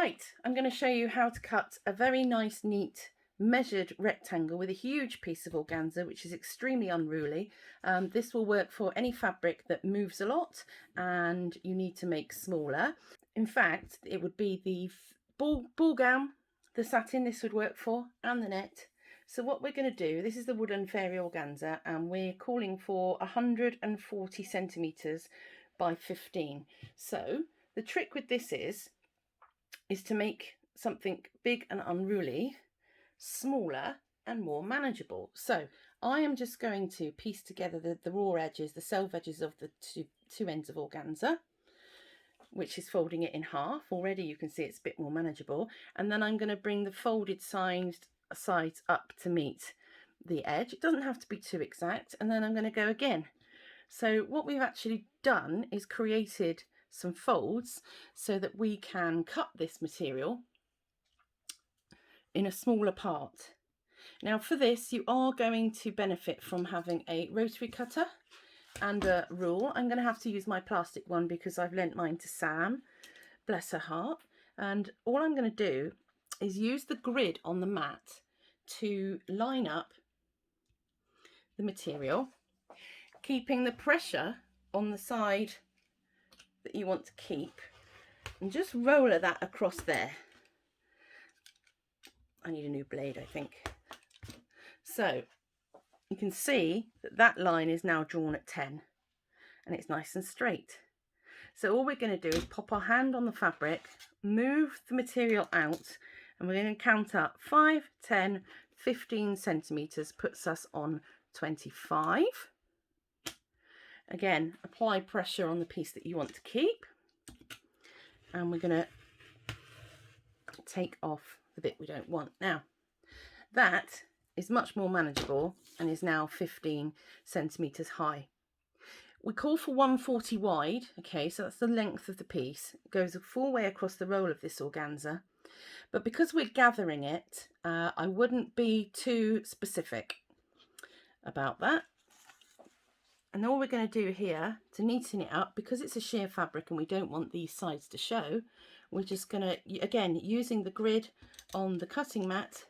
Right, I'm going to show you how to cut a very nice, neat, measured rectangle with a huge piece of organza, which is extremely unruly. This will work for any fabric that moves a lot and you need to make smaller. In fact, it would be the ball gown, the satin this would work for, and the net. So what we're going to do, this is the Woodland Fairy organza, and we're calling for 140 centimetres by 15. So the trick with this is to make something big and unruly smaller and more manageable. So I am just going to piece together the raw edges, the self edges of the two ends of organza, which is folding it in half. Already you can see it's a bit more manageable. And then I'm going to bring the folded sides up to meet the edge. It doesn't have to be too exact. And then I'm going to go again. So what we've actually done is created some folds so that we can cut this material in a smaller part. Now for this you are going to benefit from having a rotary cutter and a rule. I'm going to have to use my plastic one because I've lent mine to Sam, bless her heart, and all I'm going to do is use the grid on the mat to line up the material, keeping the pressure on the side that you want to keep, and just roller that across there. I need a new blade, I think. So you can see that that line is now drawn at 10 and it's nice and straight. So all we're going to do is pop our hand on the fabric, move the material out, and we're going to count up 5, 10, 15 centimetres, puts us on 25. Again, apply pressure on the piece that you want to keep, and we're going to take off the bit we don't want. Now that is much more manageable and is now 15 centimetres high. We call for 140 wide, okay, so that's the length of the piece. It goes a full way across the roll of this organza, but because we're gathering it, I wouldn't be too specific about that. And all we're going to do here to neaten it up, because it's a sheer fabric and we don't want these sides to show, we're just going to, again, using the grid on the cutting mat,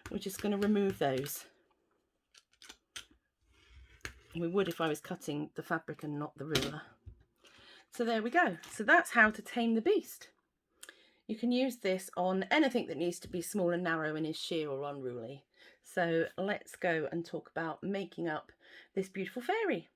we're just going to remove those. We would if I was cutting the fabric and not the ruler. So there we go. So that's how to tame the beast. You can use this on anything that needs to be small and narrow and is sheer or unruly. So let's go and talk about making up this beautiful fairy.